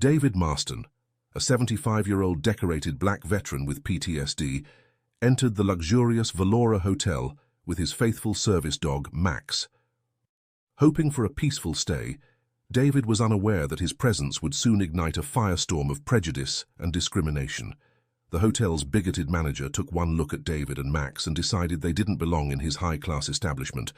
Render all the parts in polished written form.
David Marston, a 75-year-old decorated black veteran with PTSD, entered the luxurious Valora Hotel with his faithful service dog, Max. Hoping for a peaceful stay, David was unaware that his presence would soon ignite a firestorm of prejudice and discrimination. The hotel's bigoted manager took one look at David and Max and decided they didn't belong in his high-class establishment.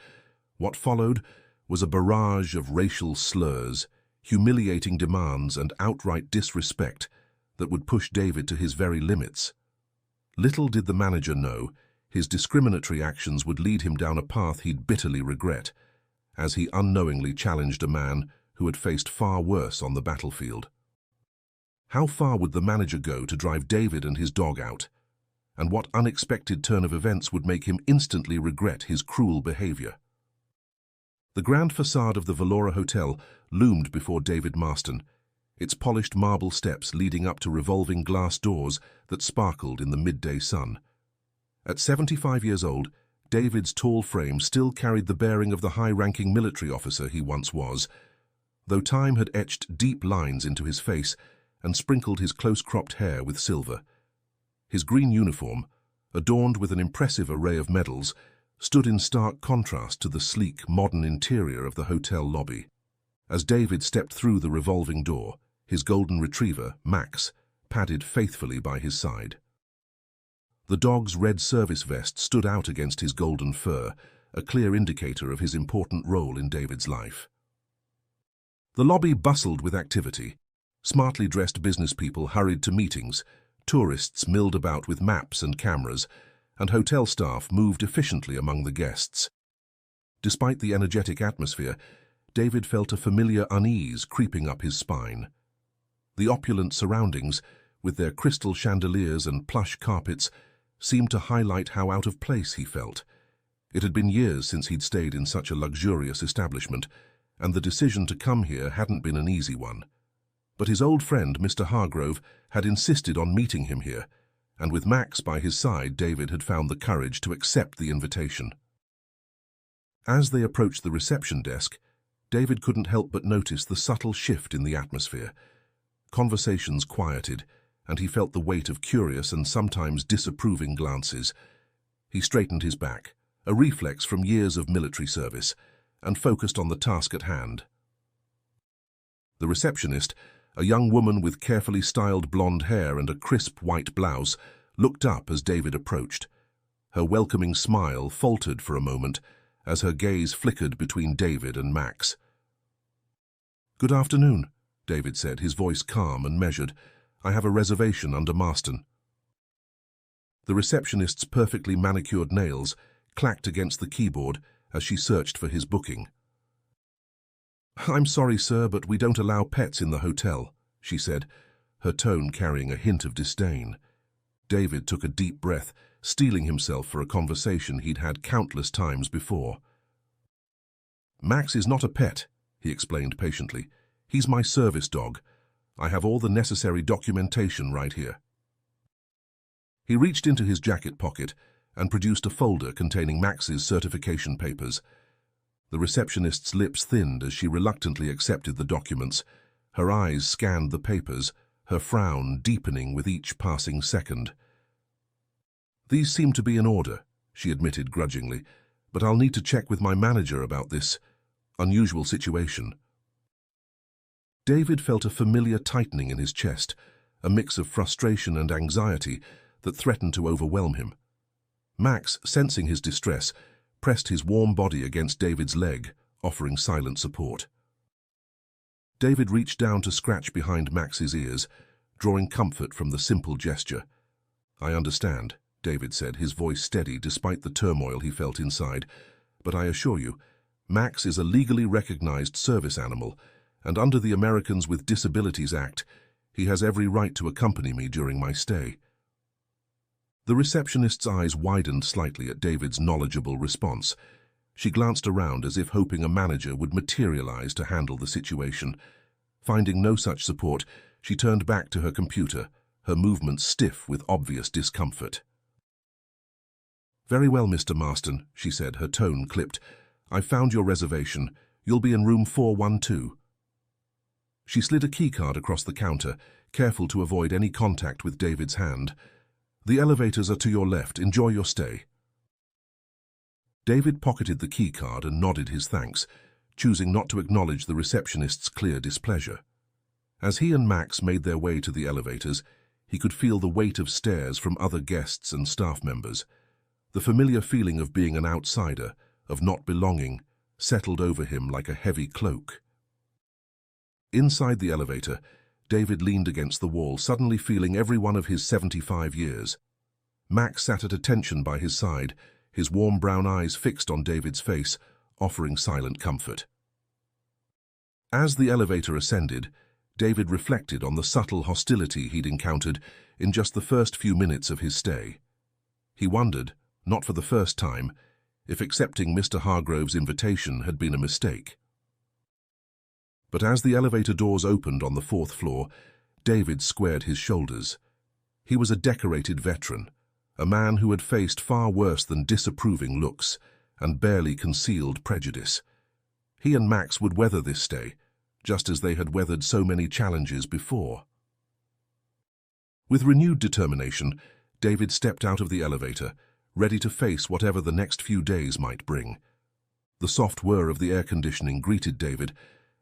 What followed was a barrage of racial slurs, humiliating demands, and outright disrespect that would push David to his very limits. Little did the manager know, his discriminatory actions would lead him down a path he'd bitterly regret, as he unknowingly challenged a man who had faced far worse on the battlefield. How far would the manager go to drive David and his dog out? And what unexpected turn of events would make him instantly regret his cruel behavior? The grand facade of the Valora Hotel loomed before David Marston, its polished marble steps leading up to revolving glass doors that sparkled in the midday sun. At 75 years old, David's tall frame still carried the bearing of the high-ranking military officer he once was, though time had etched deep lines into his face and sprinkled his close-cropped hair with silver. His green uniform, adorned with an impressive array of medals, stood in stark contrast to the sleek, modern interior of the hotel lobby. As David stepped through the revolving door, his golden retriever, Max, padded faithfully by his side. The dog's red service vest stood out against his golden fur, a clear indicator of his important role in David's life. The lobby bustled with activity. Smartly dressed business people hurried to meetings, tourists milled about with maps and cameras, and hotel staff moved efficiently among the guests. Despite the energetic atmosphere, David felt a familiar unease creeping up his spine. The opulent surroundings, with their crystal chandeliers and plush carpets, seemed to highlight how out of place he felt. It had been years since he'd stayed in such a luxurious establishment, and the decision to come here hadn't been an easy one. But his old friend, Mr. Hargrove, had insisted on meeting him here, and with Max by his side, David had found the courage to accept the invitation. As they approached the reception desk, David couldn't help but notice the subtle shift in the atmosphere. Conversations quieted, and he felt the weight of curious and sometimes disapproving glances. He straightened his back, a reflex from years of military service, and focused on the task at hand. The receptionist, a young woman with carefully styled blonde hair and a crisp white blouse, looked up as David approached. Her welcoming smile faltered for a moment as her gaze flickered between David and Max. "Good afternoon," David said, his voice calm and measured. "I have a reservation under Marston." The receptionist's perfectly manicured nails clacked against the keyboard as she searched for his booking. "I'm sorry, sir, but we don't allow pets in the hotel," she said, her tone carrying a hint of disdain. David took a deep breath, steeling himself for a conversation he'd had countless times before. "Max is not a pet," he explained patiently. "He's my service dog. I have all the necessary documentation right here." He reached into his jacket pocket and produced a folder containing Max's certification papers. The receptionist's lips thinned as she reluctantly accepted the documents. Her eyes scanned the papers, her frown deepening with each passing second. "These seem to be in order," she admitted grudgingly, "but I'll need to check with my manager about this unusual situation." David felt a familiar tightening in his chest, a mix of frustration and anxiety that threatened to overwhelm him. Max, sensing his distress, pressed his warm body against David's leg, offering silent support. David reached down to scratch behind Max's ears, drawing comfort from the simple gesture. "I understand," David said, his voice steady despite the turmoil he felt inside. "But I assure you, Max is a legally recognized service animal, and under the Americans with Disabilities Act, he has every right to accompany me during my stay." The receptionist's eyes widened slightly at David's knowledgeable response. She glanced around as if hoping a manager would materialize to handle the situation. Finding no such support, she turned back to her computer, her movements stiff with obvious discomfort. "Very well, Mr. Marston," she said, her tone clipped. "I've found your reservation. You'll be in room 412. She slid a keycard across the counter, careful to avoid any contact with David's hand. "The elevators are to your left. Enjoy your stay." David pocketed the keycard and nodded his thanks, choosing not to acknowledge the receptionist's clear displeasure. As he and Max made their way to the elevators, he could feel the weight of stares from other guests and staff members. The familiar feeling of being an outsider, of not belonging, settled over him like a heavy cloak. Inside the elevator, David leaned against the wall, suddenly feeling every one of his 75 years. Max sat at attention by his side, his warm brown eyes fixed on David's face, offering silent comfort. As the elevator ascended, David reflected on the subtle hostility he'd encountered in just the first few minutes of his stay. He wondered, not for the first time, if accepting Mr. Hargrove's invitation had been a mistake. But as the elevator doors opened on the 4th floor, David squared his shoulders. He was a decorated veteran, a man who had faced far worse than disapproving looks and barely concealed prejudice. He and Max would weather this stay, just as they had weathered so many challenges before. With renewed determination, David stepped out of the elevator, ready to face whatever the next few days might bring. The soft whir of the air conditioning greeted David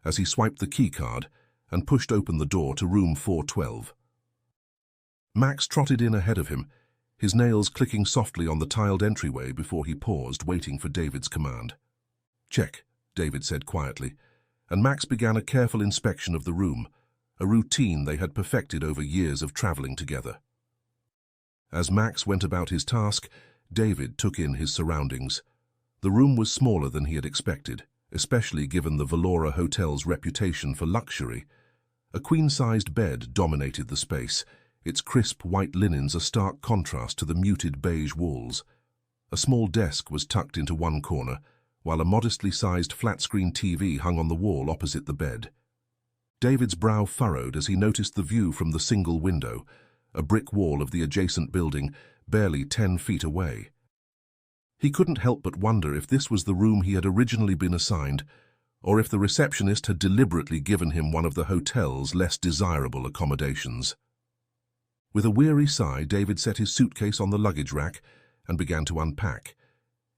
as he swiped the keycard and pushed open the door to room 412. Max trotted in ahead of him, his nails clicking softly on the tiled entryway before he paused, waiting for David's command. "Check," David said quietly, and Max began a careful inspection of the room, a routine they had perfected over years of traveling together. As Max went about his task, David took in his surroundings. The room was smaller than he had expected, especially given the Valora Hotel's reputation for luxury. A queen-sized bed dominated the space, its crisp white linens a stark contrast to the muted beige walls. A small desk was tucked into one corner, while a modestly sized flat-screen TV hung on the wall opposite the bed. David's brow furrowed as he noticed the view from the single window, a brick wall of the adjacent building, barely 10 feet away. He couldn't help but wonder if this was the room he had originally been assigned, or if the receptionist had deliberately given him one of the hotel's less desirable accommodations. With a weary sigh, David set his suitcase on the luggage rack and began to unpack.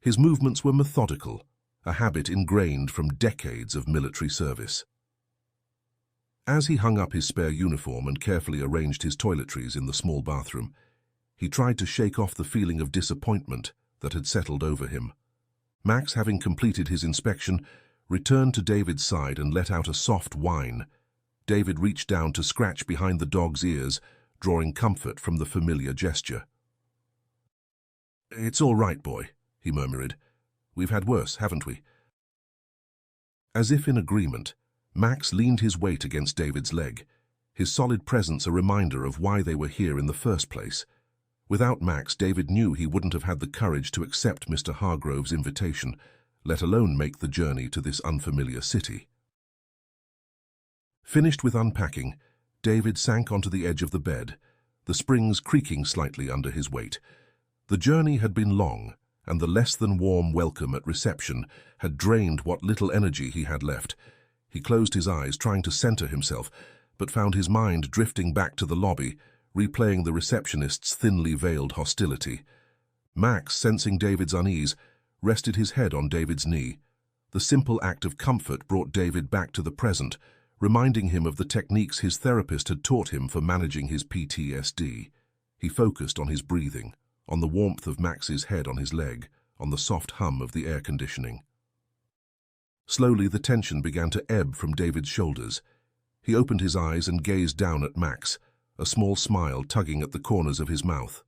His movements were methodical, a habit ingrained from decades of military service. As he hung up his spare uniform and carefully arranged his toiletries in the small bathroom, he tried to shake off the feeling of disappointment that had settled over him. Max, having completed his inspection, returned to David's side and let out a soft whine. David reached down to scratch behind the dog's ears, drawing comfort from the familiar gesture. "It's all right, boy," he murmured. "We've had worse, haven't we?" As if in agreement, Max leaned his weight against David's leg, his solid presence a reminder of why they were here in the first place. Without Max, David knew he wouldn't have had the courage to accept Mr. Hargrove's invitation, let alone make the journey to this unfamiliar city. Finished with unpacking, David sank onto the edge of the bed, the springs creaking slightly under his weight. The journey had been long, and the less-than-warm welcome at reception had drained what little energy he had left. He closed his eyes, trying to center himself, but found his mind drifting back to the lobby, replaying the receptionist's thinly veiled hostility. Max, sensing David's unease, rested his head on David's knee. The simple act of comfort brought David back to the present, reminding him of the techniques his therapist had taught him for managing his PTSD. He focused on his breathing, on the warmth of Max's head on his leg, on the soft hum of the air conditioning. Slowly, the tension began to ebb from David's shoulders. He opened his eyes and gazed down at Max, a small smile tugging at the corners of his mouth.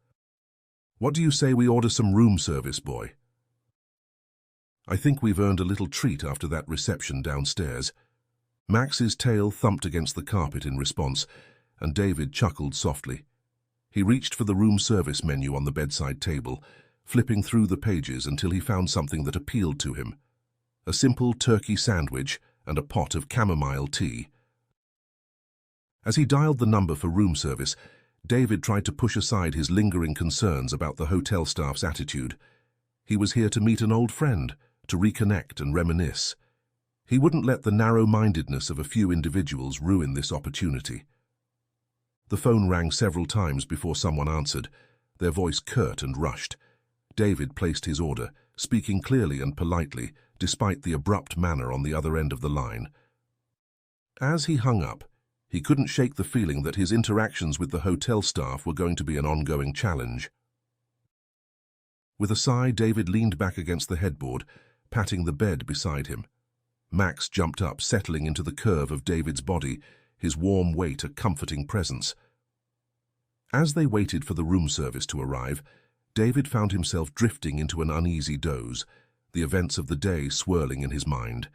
"What do you say we order some room service, boy? I think we've earned a little treat after that reception downstairs." Max's tail thumped against the carpet in response, and David chuckled softly. He reached for the room service menu on the bedside table, flipping through the pages until he found something that appealed to him: a simple turkey sandwich and a pot of chamomile tea. As he dialed the number for room service, David tried to push aside his lingering concerns about the hotel staff's attitude. He was here to meet an old friend, to reconnect and reminisce. He wouldn't let the narrow-mindedness of a few individuals ruin this opportunity. The phone rang several times before someone answered, their voice curt and rushed. David placed his order, speaking clearly and politely, despite the abrupt manner on the other end of the line. As he hung up, he couldn't shake the feeling that his interactions with the hotel staff were going to be an ongoing challenge. With a sigh, David leaned back against the headboard, patting the bed beside him. Max jumped up, settling into the curve of David's body, his warm weight a comforting presence. As they waited for the room service to arrive, David found himself drifting into an uneasy doze, the events of the day swirling in his mind.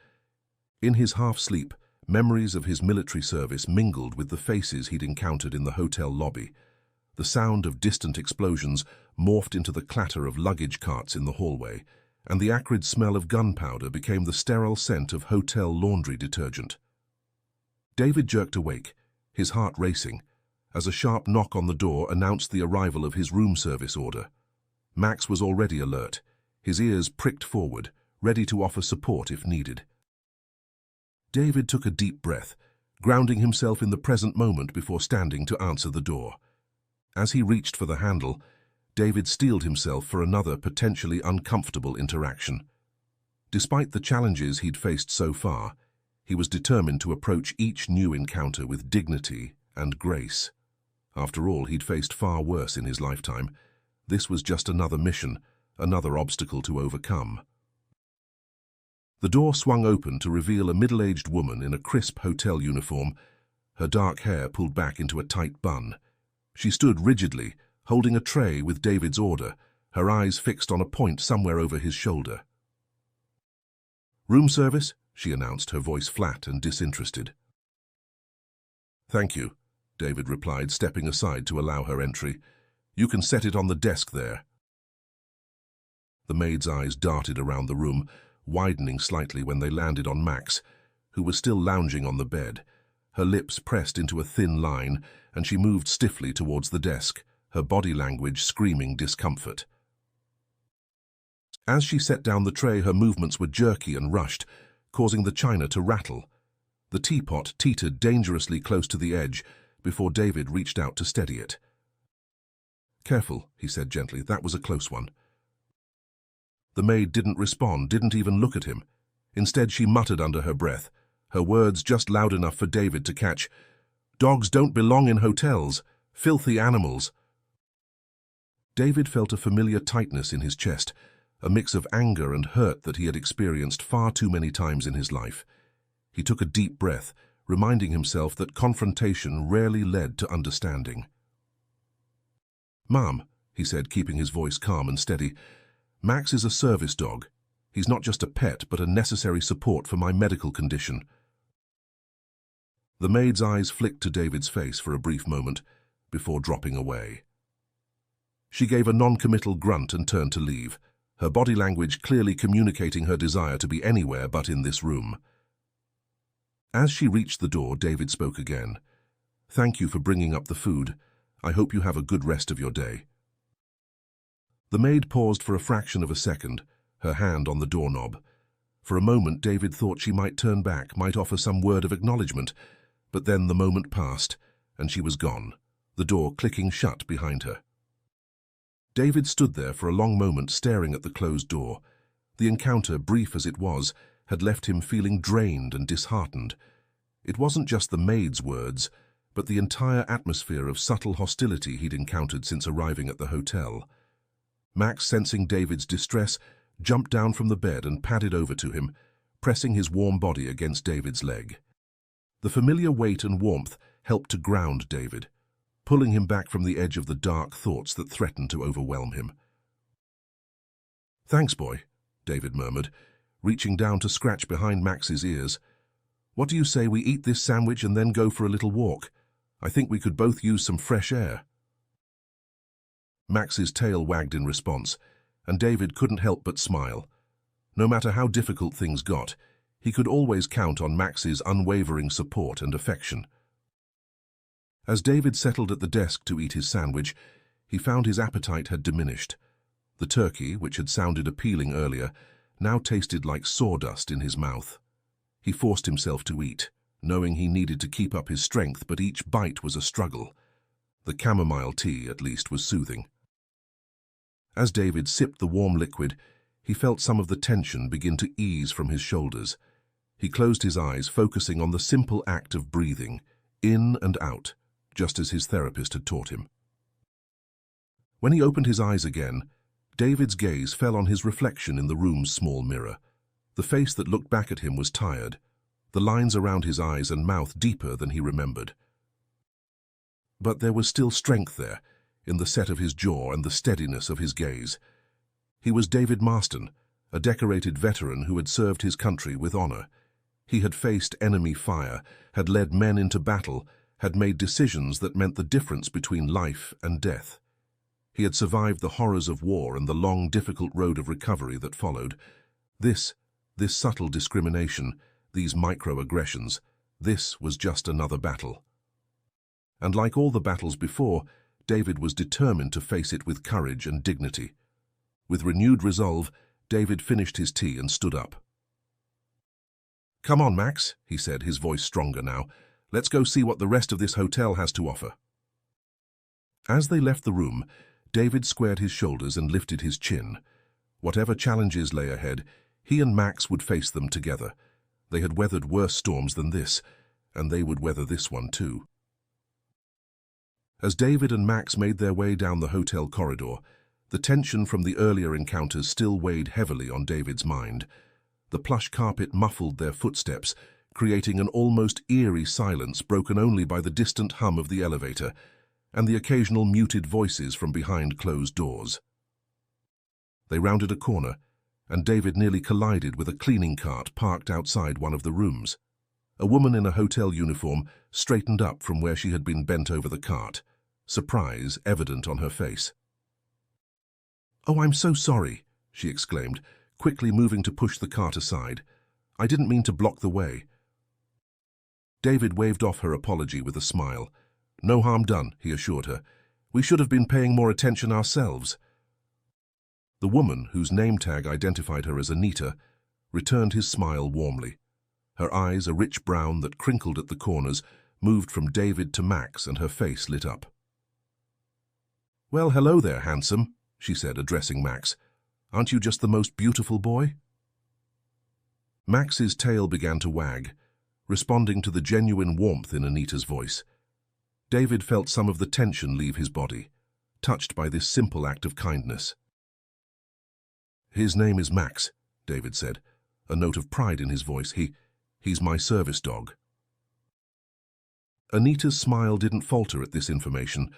In his half-sleep, memories of his military service mingled with the faces he'd encountered in the hotel lobby. The sound of distant explosions morphed into the clatter of luggage carts in the hallway, and the acrid smell of gunpowder became the sterile scent of hotel laundry detergent. David jerked awake, his heart racing, as a sharp knock on the door announced the arrival of his room service order. Max was already alert, his ears pricked forward, ready to offer support if needed. David took a deep breath, grounding himself in the present moment before standing to answer the door. As he reached for the handle, David steeled himself for another potentially uncomfortable interaction. Despite the challenges he'd faced so far, he was determined to approach each new encounter with dignity and grace. After all, he'd faced far worse in his lifetime. This was just another mission, another obstacle to overcome. The door swung open to reveal a middle-aged woman in a crisp hotel uniform, her dark hair pulled back into a tight bun. She stood rigidly, holding a tray with David's order, her eyes fixed on a point somewhere over his shoulder. "Room service?" she announced, her voice flat and disinterested. "Thank you," David replied, stepping aside to allow her entry. "You can set it on the desk there." The maid's eyes darted around the room, widening slightly when they landed on Max, who was still lounging on the bed. Her lips pressed into a thin line, and she moved stiffly towards the desk, her body language screaming discomfort. As she set down the tray, her movements were jerky and rushed, causing the china to rattle. The teapot teetered dangerously close to the edge before David reached out to steady it. "Careful," he said gently, "that was a close one." The maid didn't respond, didn't even look at him. Instead, she muttered under her breath, her words just loud enough for David to catch. "Dogs don't belong in hotels. Filthy animals." David felt a familiar tightness in his chest, a mix of anger and hurt that he had experienced far too many times in his life. He took a deep breath, reminding himself that confrontation rarely led to understanding. "Ma'am," he said, keeping his voice calm and steady, "Max is a service dog. He's not just a pet, but a necessary support for my medical condition." The maid's eyes flicked to David's face for a brief moment, before dropping away. She gave a non-committal grunt and turned to leave, her body language clearly communicating her desire to be anywhere but in this room. As she reached the door, David spoke again. "Thank you for bringing up the food. I hope you have a good rest of your day." The maid paused for a fraction of a second, her hand on the doorknob. For a moment, David thought she might turn back, might offer some word of acknowledgement, but then the moment passed, and she was gone, the door clicking shut behind her. David stood there for a long moment, staring at the closed door. The encounter, brief as it was, had left him feeling drained and disheartened. It wasn't just the maid's words, but the entire atmosphere of subtle hostility he'd encountered since arriving at the hotel. Max, sensing David's distress, jumped down from the bed and padded over to him, pressing his warm body against David's leg. The familiar weight and warmth helped to ground David, pulling him back from the edge of the dark thoughts that threatened to overwhelm him. "Thanks, boy," David murmured, reaching down to scratch behind Max's ears. "What do you say we eat this sandwich and then go for a little walk? I think we could both use some fresh air." Max's tail wagged in response, and David couldn't help but smile. No matter how difficult things got, he could always count on Max's unwavering support and affection. As David settled at the desk to eat his sandwich, he found his appetite had diminished. The turkey, which had sounded appealing earlier, now tasted like sawdust in his mouth. He forced himself to eat, knowing he needed to keep up his strength, but each bite was a struggle. The chamomile tea, at least, was soothing. As David sipped the warm liquid, he felt some of the tension begin to ease from his shoulders. He closed his eyes, focusing on the simple act of breathing, in and out, just as his therapist had taught him. When he opened his eyes again, David's gaze fell on his reflection in the room's small mirror. The face that looked back at him was tired, the lines around his eyes and mouth deeper than he remembered. But there was still strength there, in the set of his jaw and the steadiness of his gaze. He was David Marston, a decorated veteran who had served his country with honor. He had faced enemy fire, had led men into battle, had made decisions that meant the difference between life and death. He had survived the horrors of war and the long, difficult road of recovery that followed. This subtle discrimination, these microaggressions, this was just another battle. And like all the battles before, David was determined to face it with courage and dignity. With renewed resolve, David finished his tea and stood up. "Come on, Max," he said, his voice stronger now. "Let's go see what the rest of this hotel has to offer." As they left the room, David squared his shoulders and lifted his chin. Whatever challenges lay ahead, he and Max would face them together. They had weathered worse storms than this, and they would weather this one too. As David and Max made their way down the hotel corridor, the tension from the earlier encounters still weighed heavily on David's mind. The plush carpet muffled their footsteps, creating an almost eerie silence broken only by the distant hum of the elevator and the occasional muted voices from behind closed doors. They rounded a corner, and David nearly collided with a cleaning cart parked outside one of the rooms. A woman in a hotel uniform straightened up from where she had been bent over the cart, surprise evident on her face. "Oh, I'm so sorry," she exclaimed, quickly moving to push the cart aside. "I didn't mean to block the way." David waved off her apology with a smile. "No harm done," he assured her. "We should have been paying more attention ourselves." The woman, whose name tag identified her as Anita, returned his smile warmly. Her eyes, a rich brown that crinkled at the corners, moved from David to Max, and her face lit up. "Well, hello there, handsome," she said, addressing Max. "Aren't you just the most beautiful boy?" Max's tail began to wag, responding to the genuine warmth in Anita's voice. David felt some of the tension leave his body, touched by this simple act of kindness. "His name is Max," David said, a note of pride in his voice. He's my service dog." Anita's smile didn't falter at this information.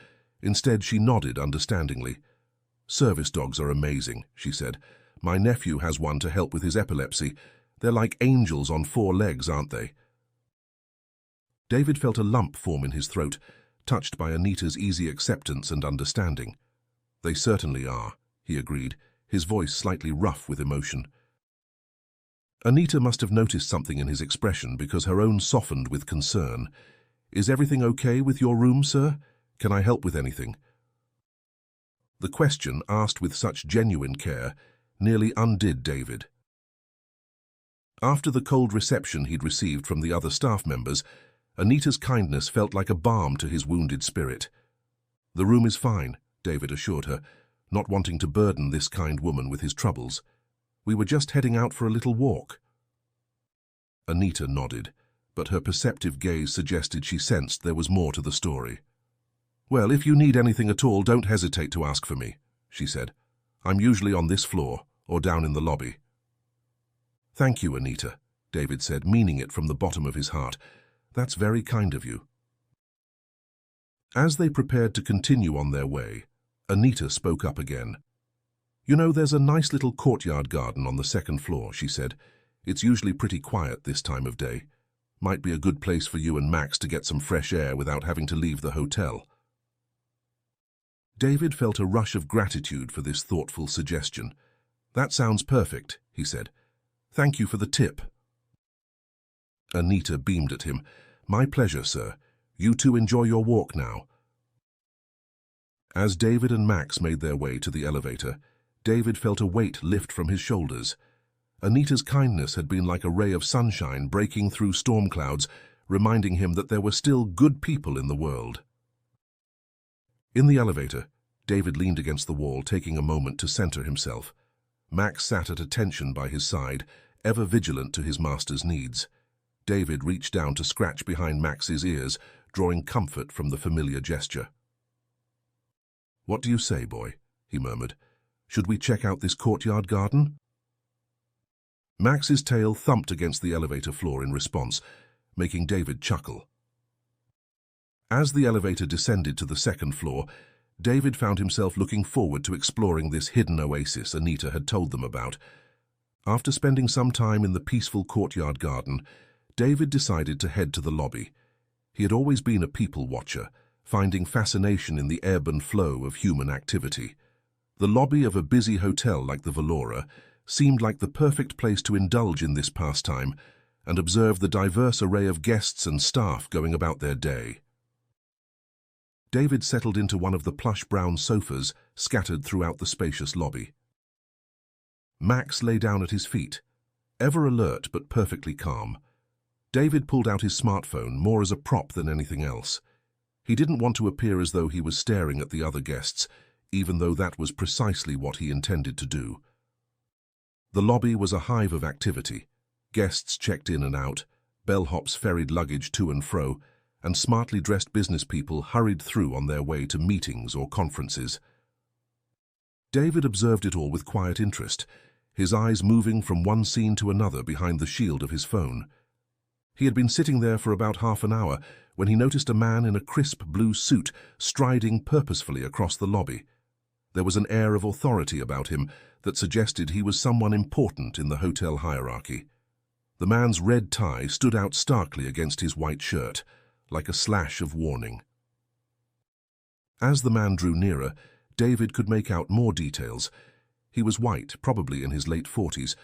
Instead, she nodded understandingly. "Service dogs are amazing," she said. "My nephew has one to help with his epilepsy. They're like angels on 4 legs, aren't they?" David felt a lump form in his throat, touched by Anita's easy acceptance and understanding. "They certainly are," he agreed, his voice slightly rough with emotion. Anita must have noticed something in his expression because her own softened with concern. "Is everything okay with your room, sir? Can I help with anything?" The question, asked with such genuine care, nearly undid David. After the cold reception he'd received from the other staff members, Anita's kindness felt like a balm to his wounded spirit. "The room is fine," David assured her, not wanting to burden this kind woman with his troubles. "We were just heading out for a little walk." Anita nodded, but her perceptive gaze suggested she sensed there was more to the story. "Well, if you need anything at all, don't hesitate to ask for me," she said. "I'm usually on this floor or down in the lobby." "Thank you, Anita," David said, meaning it from the bottom of his heart. "That's very kind of you." As they prepared to continue on their way, Anita spoke up again. "You know, there's a nice little courtyard garden on the 2nd floor," she said. "It's usually pretty quiet this time of day. Might be a good place for you and Max to get some fresh air without having to leave the hotel." David felt a rush of gratitude for this thoughtful suggestion. "That sounds perfect," he said. "Thank you for the tip." Anita beamed at him. "My pleasure, sir. You two enjoy your walk now." As David and Max made their way to the elevator, David felt a weight lift from his shoulders. Anita's kindness had been like a ray of sunshine breaking through storm clouds, reminding him that there were still good people in the world. In the elevator, David leaned against the wall, taking a moment to center himself. Max sat at attention by his side, ever vigilant to his master's needs. David reached down to scratch behind Max's ears, drawing comfort from the familiar gesture. "What do you say, boy?" he murmured. "Should we check out this courtyard garden?" Max's tail thumped against the elevator floor in response, making David chuckle. As the elevator descended to the second floor, David found himself looking forward to exploring this hidden oasis Anita had told them about. After spending some time in the peaceful courtyard garden, David decided to head to the lobby. He had always been a people watcher, finding fascination in the ebb and flow of human activity. The lobby of a busy hotel like the Valora seemed like the perfect place to indulge in this pastime and observe the diverse array of guests and staff going about their day. David settled into one of the plush brown sofas scattered throughout the spacious lobby. Max lay down at his feet, ever alert but perfectly calm. David pulled out his smartphone more as a prop than anything else. He didn't want to appear as though he was staring at the other guests, even though that was precisely what he intended to do. The lobby was a hive of activity. Guests checked in and out, bellhops ferried luggage to and fro, and smartly dressed business people hurried through on their way to meetings or conferences. David observed it all with quiet interest, his eyes moving from one scene to another behind the shield of his phone. He had been sitting there for about half an hour when he noticed a man in a crisp blue suit striding purposefully across the lobby. There was an air of authority about him that suggested he was someone important in the hotel hierarchy. The man's red tie stood out starkly against his white shirt, like a slash of warning. As the man drew nearer, David could make out more details. He was white, probably in his late 40s,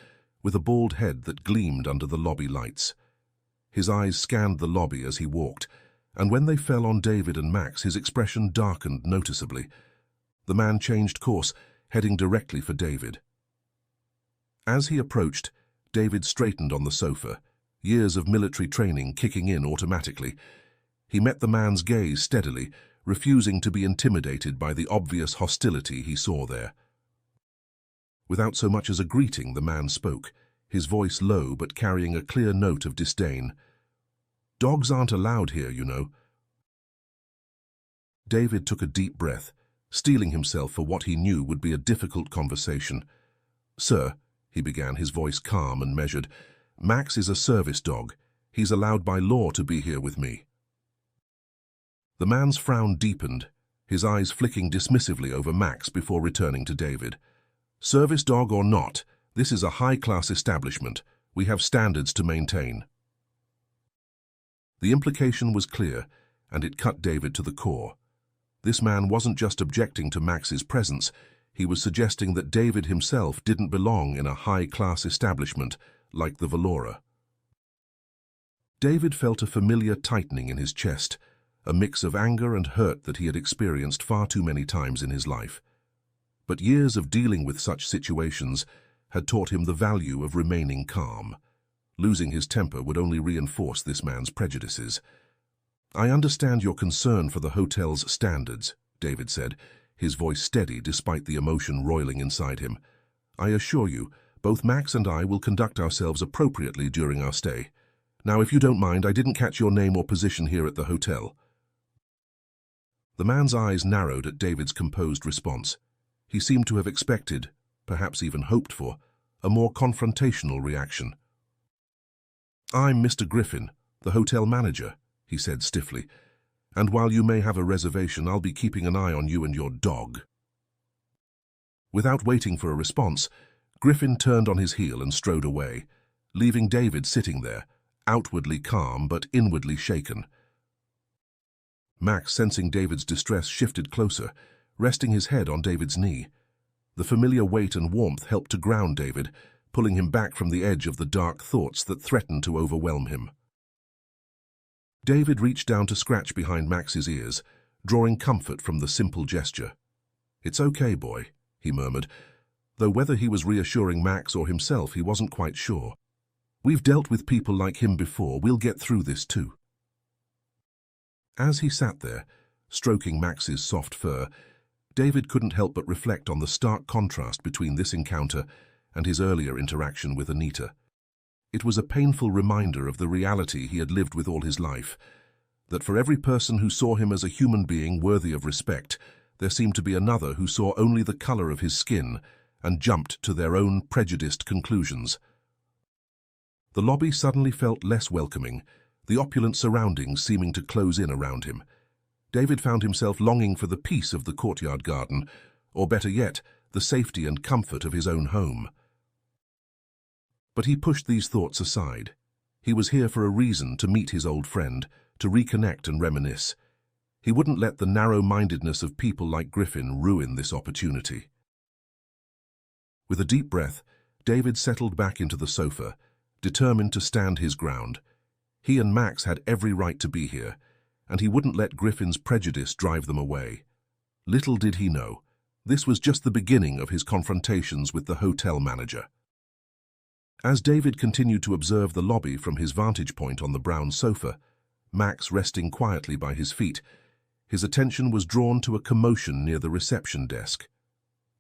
with a bald head that gleamed under the lobby lights. His eyes scanned the lobby as he walked, and when they fell on David and Max, his expression darkened noticeably. The man changed course, heading directly for David. As he approached, David straightened on the sofa, years of military training kicking in automatically. He met the man's gaze steadily, refusing to be intimidated by the obvious hostility he saw there. Without so much as a greeting, the man spoke, his voice low but carrying a clear note of disdain. "Dogs aren't allowed here, you know." David took a deep breath, steeling himself for what he knew would be a difficult conversation. "Sir," he began, his voice calm and measured, "Max is a service dog. He's allowed by law to be here with me." The man's frown deepened, his eyes flicking dismissively over Max before returning to David. "Service dog or not, this is a high-class establishment. We have standards to maintain." The implication was clear, and it cut David to the core. This man wasn't just objecting to Max's presence, he was suggesting that David himself didn't belong in a high-class establishment like the Valora. David felt a familiar tightening in his chest, a mix of anger and hurt that he had experienced far too many times in his life. But years of dealing with such situations had taught him the value of remaining calm. Losing his temper would only reinforce this man's prejudices. "I understand your concern for the hotel's standards," David said, his voice steady despite the emotion roiling inside him. "I assure you, both Max and I will conduct ourselves appropriately during our stay. Now, if you don't mind, I didn't catch your name or position here at the hotel." The man's eyes narrowed at David's composed response. He seemed to have expected, perhaps even hoped for, a more confrontational reaction. "I'm Mr. Griffin, the hotel manager," he said stiffly, "and while you may have a reservation, I'll be keeping an eye on you and your dog." Without waiting for a response, Griffin turned on his heel and strode away, leaving David sitting there, outwardly calm but inwardly shaken. Max, sensing David's distress, shifted closer, resting his head on David's knee. The familiar weight and warmth helped to ground David, pulling him back from the edge of the dark thoughts that threatened to overwhelm him. David reached down to scratch behind Max's ears, drawing comfort from the simple gesture. "It's okay, boy," he murmured. though whether he was reassuring Max or himself he wasn't quite sure. "We've dealt with people like him before, we'll get through this too." As he sat there, stroking Max's soft fur, David couldn't help but reflect on the stark contrast between this encounter and his earlier interaction with Anita. It was a painful reminder of the reality he had lived with all his life, that for every person who saw him as a human being worthy of respect, there seemed to be another who saw only the color of his skin and jumped to their own prejudiced conclusions. The lobby suddenly felt less welcoming, the opulent surroundings seeming to close in around him. David found himself longing for the peace of the courtyard garden, or better yet, the safety and comfort of his own home. But he pushed these thoughts aside. He was here for a reason, to meet his old friend, to reconnect and reminisce. He wouldn't let the narrow-mindedness of people like Griffin ruin this opportunity. With a deep breath, David settled back into the sofa, determined to stand his ground. He and Max had every right to be here, and he wouldn't let Griffin's prejudice drive them away. Little did he know, this was just the beginning of his confrontations with the hotel manager. As David continued to observe the lobby from his vantage point on the brown sofa, Max resting quietly by his feet, his attention was drawn to a commotion near the reception desk.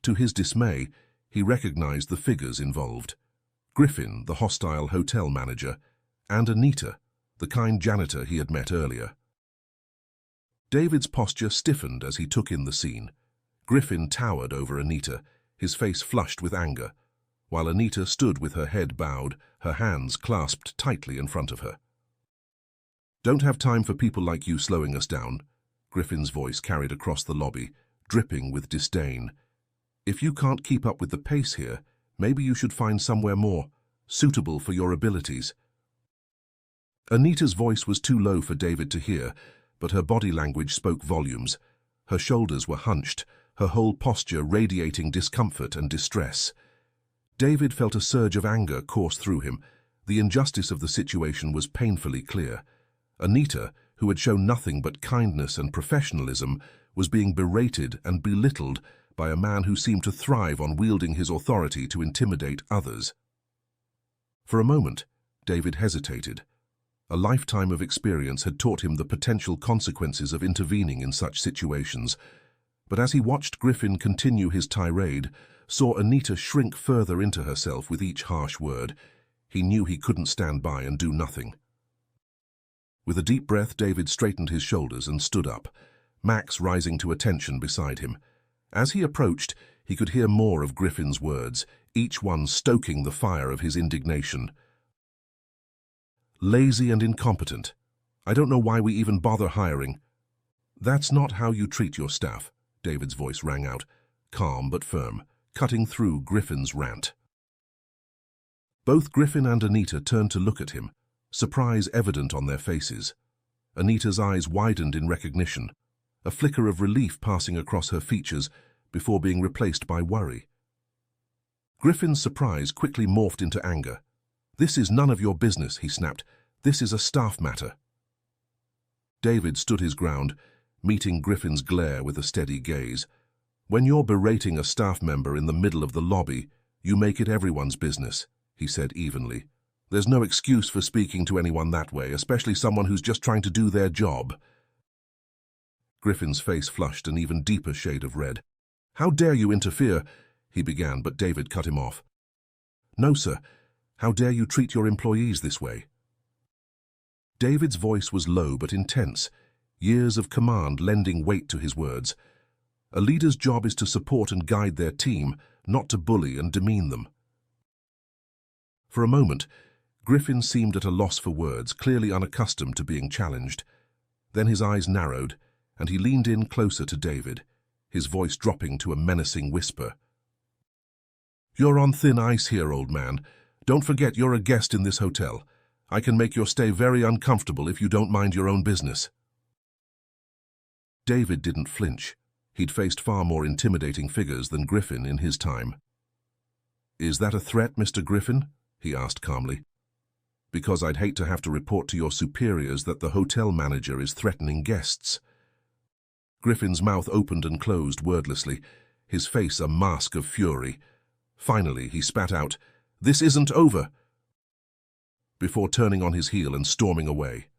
To his dismay, he recognized the figures involved: Griffin, the hostile hotel manager, and Anita, the kind janitor he had met earlier. David's posture stiffened as he took in the scene. Griffin towered over Anita, his face flushed with anger, while Anita stood with her head bowed, her hands clasped tightly in front of her. "Don't have time for people like you slowing us down," Griffin's voice carried across the lobby, dripping with disdain. "If you can't keep up with the pace here, maybe you should find somewhere more suitable for your abilities." Anita's voice was too low for David to hear, but her body language spoke volumes. Her shoulders were hunched, her whole posture radiating discomfort and distress. David felt a surge of anger course through him. The injustice of the situation was painfully clear. Anita, who had shown nothing but kindness and professionalism, was being berated and belittled by a man who seemed to thrive on wielding his authority to intimidate others. For a moment, David hesitated. A lifetime of experience had taught him the potential consequences of intervening in such situations. But as he watched Griffin continue his tirade, saw Anita shrink further into herself with each harsh word, he knew he couldn't stand by and do nothing. With a deep breath, David straightened his shoulders and stood up, Max rising to attention beside him. As he approached, he could hear more of Griffin's words, each one stoking the fire of his indignation. "Lazy and incompetent. I don't know why we even bother hiring." "That's not how you treat your staff," David's voice rang out, calm but firm, cutting through Griffin's rant. Both Griffin and Anita turned to look at him, surprise evident on their faces. Anita's eyes widened in recognition, a flicker of relief passing across her features before being replaced by worry. Griffin's surprise quickly morphed into anger. "This is none of your business," he snapped. "This is a staff matter." David stood his ground, meeting Griffin's glare with a steady gaze. "When you're berating a staff member in the middle of the lobby, you make it everyone's business," he said evenly. "There's no excuse for speaking to anyone that way, especially someone who's just trying to do their job." Griffin's face flushed an even deeper shade of red. "How dare you interfere?" he began, but David cut him off. "No, sir. How dare you treat your employees this way?" David's voice was low but intense, years of command lending weight to his words. A leader's job is to support and guide their team, not to bully and demean them. For a moment, Griffin seemed at a loss for words, clearly unaccustomed to being challenged. Then his eyes narrowed, and he leaned in closer to David, his voice dropping to a menacing whisper. "You're on thin ice here, old man. Don't forget you're a guest in this hotel. I can make your stay very uncomfortable if you don't mind your own business." David didn't flinch. He'd faced far more intimidating figures than Griffin in his time. "Is that a threat, Mr. Griffin?" he asked calmly. "Because I'd hate to have to report to your superiors that the hotel manager is threatening guests." Griffin's mouth opened and closed wordlessly, his face a mask of fury. Finally, he spat out, "This isn't over," before turning on his heel and storming away.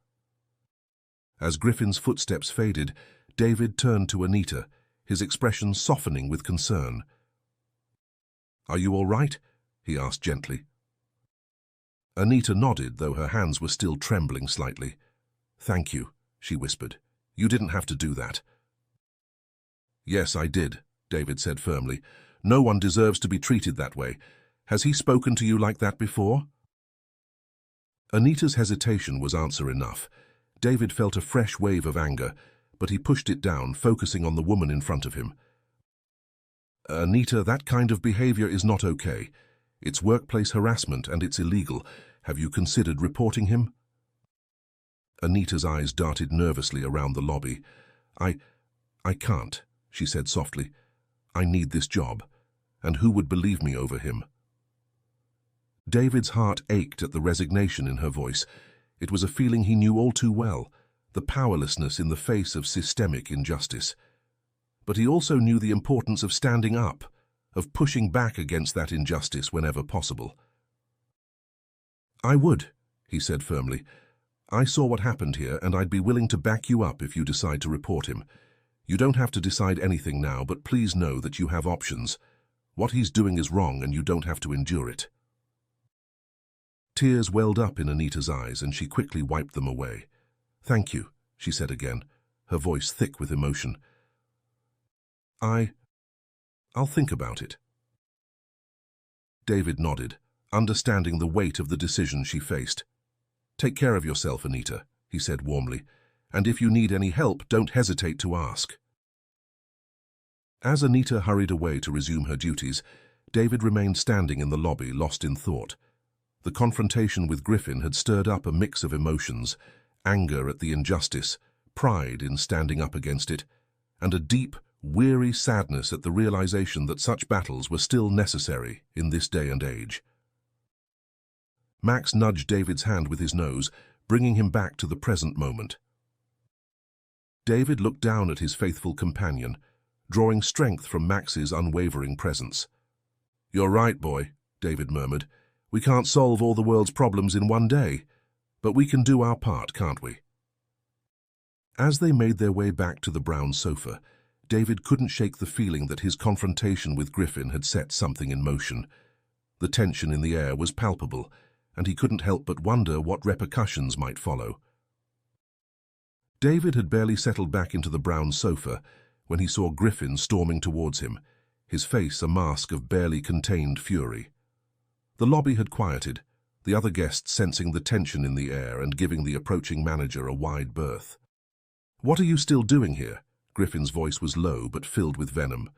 As Griffin's footsteps faded, David turned to Anita, his expression softening with concern. "Are you all right?" he asked gently. Anita nodded, though her hands were still trembling slightly. "Thank you," she whispered. "You didn't have to do that." "Yes, I did," David said firmly. "No one deserves to be treated that way. Has he spoken to you like that before?" Anita's hesitation was answer enough. David felt a fresh wave of anger, but he pushed it down, focusing on the woman in front of him. "Anita, that kind of behavior is not okay. It's workplace harassment and it's illegal. Have you considered reporting him?" Anita's eyes darted nervously around the lobby. I can't," she said softly. "I need this job, and who would believe me over him?" David's heart ached at the resignation in her voice. It was a feeling he knew all too well, the powerlessness in the face of systemic injustice. But he also knew the importance of standing up, of pushing back against that injustice whenever possible. "I would," he said firmly. "I saw what happened here, and I'd be willing to back you up if you decide to report him. You don't have to decide anything now, but please know that you have options. What he's doing is wrong, and you don't have to endure it." Tears welled up in Anita's eyes, and she quickly wiped them away. "Thank you," she said again, her voice thick with emotion. I'll think about it." David nodded, understanding the weight of the decision she faced. "Take care of yourself, Anita," he said warmly, "and if you need any help, don't hesitate to ask." As Anita hurried away to resume her duties, David remained standing in the lobby, lost in thought. The confrontation with Griffin had stirred up a mix of emotions: anger at the injustice, pride in standing up against it, and a deep, weary sadness at the realization that such battles were still necessary in this day and age. Max nudged David's hand with his nose, bringing him back to the present moment. David looked down at his faithful companion, drawing strength from Max's unwavering presence. "You're right, boy," David murmured. "We can't solve all the world's problems in one day, but we can do our part, can't we?" As they made their way back to the brown sofa, David couldn't shake the feeling that his confrontation with Griffin had set something in motion. The tension in the air was palpable, and he couldn't help but wonder what repercussions might follow. David had barely settled back into the brown sofa when he saw Griffin storming towards him, his face a mask of barely contained fury. The lobby had quieted, the other guests sensing the tension in the air and giving the approaching manager a wide berth. "What are you still doing here?" Griffin's voice was low but filled with venom.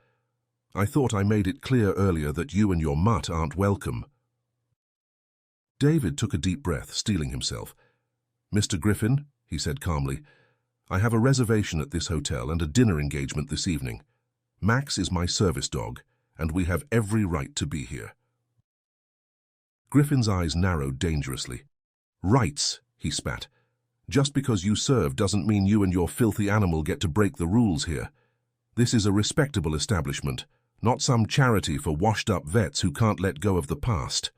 "I thought I made it clear earlier that you and your mutt aren't welcome." David took a deep breath, steeling himself. "Mr. Griffin," he said calmly, "I have a reservation at this hotel and a dinner engagement this evening. Max is my service dog, and we have every right to be here." Griffin's eyes narrowed dangerously. "Rights," he spat. "Just because you serve doesn't mean you and your filthy animal get to break the rules here. This is a respectable establishment, not some charity for washed-up vets who can't let go of the past."